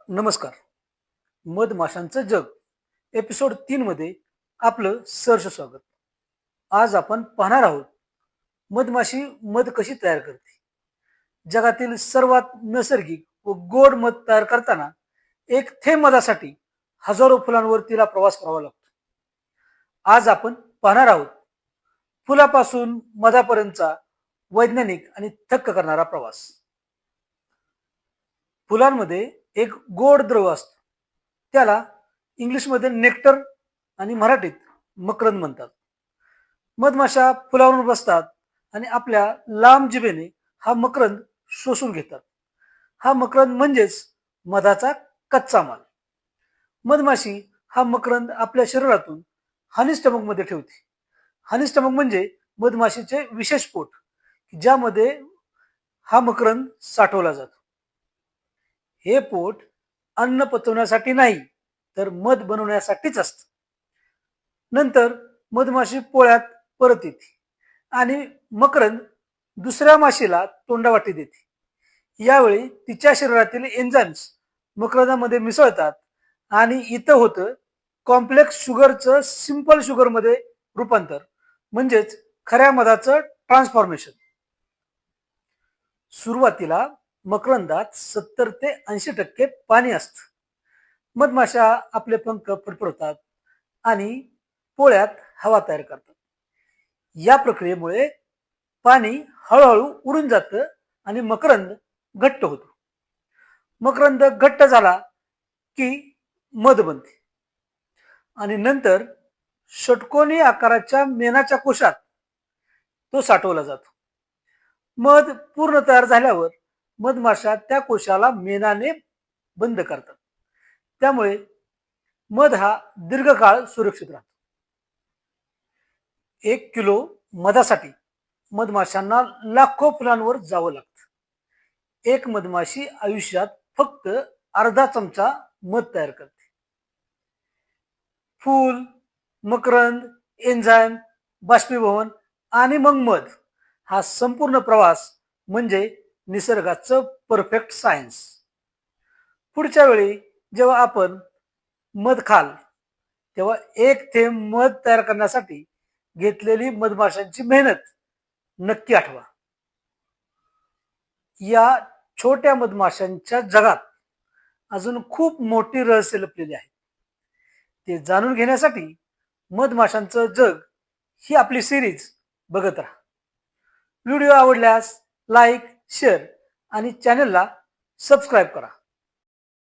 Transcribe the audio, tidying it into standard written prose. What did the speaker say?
नमस्कार. मधमाशांचं जग एपिसोड 3 मध्ये आपलं सहर्ष स्वागत. आज आपण पाहणार आहोत मधमाशी मध कशी तयार करते. जगातील सर्वात नैसर्गिक व गोड मध तयार करताना एक थेंब मधासाठी हजारो फुलांवर तिला प्रवास करावा लागतो. आज आपण पाहणार आहोत फुलापासून मधापर्यंतचा वैज्ञानिक आणि थक्क करणारा प्रवास. फुलांमध्ये एक गोड द्रव असतो, त्याला इंग्लिशमध्ये नेक्टर आणि मराठीत मकरंद म्हणतात. मधमाशा फुलावर बसतात आणि आपल्या लांब जिभेने हा मकरंद शोषून घेतात. हा मकरंद म्हणजेच मधाचा कच्चा माल. मधमाशी हा मकरंद आपल्या शरीरातून हनी स्टमक मध्ये ठेवते. हनी स्टमक म्हणजे मधमाशीचे विशेष पोट, ज्यामध्ये हा मकरंद साठवला जातो. हे पोट अन्न पचवण्यासाठी नाही, तर मध बनवण्यासाठीच असतं. नंतर मधमाशी पोळ्यात परत येते आणि मकरंद दुसऱ्या माशीला तोंडावाटी देते. यावेळी तिच्या शरीरातील एन्झाईम्स मकरंदामध्ये मिसळतात आणि इथं होतं कॉम्प्लेक्स शुगरचं सिंपल शुगरमध्ये रूपांतर, म्हणजेच खऱ्या मधाचं ट्रान्सफॉर्मेशन. सुरुवातीला मकरंदात 70 ते 80% पाणी असतं. मधमाशा आपले पंख फडफडतात आणि पोळ्यात हवा तयार करतात. या प्रक्रियेमुळे पाणी हळूहळू उडून जातं आणि मकरंद घट्ट होतो. मकरंद घट्ट झाला की मध बनते आणि नंतर षटकोनी आकाराच्या मेणाच्या कोशात तो साठवला जातो. मध पूर्ण तयार झाल्यावर मधमाशा त्या कोशाला मेणाने बंद करतात. त्यामुळे मध हा दीर्घकाळ सुरक्षित राहतो. 1 किलो मधासाठी मधमाशांना लाखो फुलांवर जावं लागतं. एक मधमाशी आयुष्यात फक्त अर्धा चमचा मध तयार करते. फूल, मकरंद, एन्झाईम, बाष्पीभवन आणि मग मध, हा संपूर्ण प्रवास म्हणजे निसर्गाचं परफेक्ट सायन्स. पुढच्या वेळी जेव्हा आपण मध खाल, तेव्हा एक थेंब मध तयार करण्यासाठी घेतलेली मधमाशांची मेहनत नक्की आठवा. या छोट्या मधमाशांच्या जगात अजून खूप मोठी रहस्य लपलेली आहे. ते जाणून घेण्यासाठी मधमाशांचं जग ही आपली सिरीज बघत राहा. व्हिडिओ आवडल्यास लाईक, शेअर आणि चॅनलला सबस्क्राईब करा.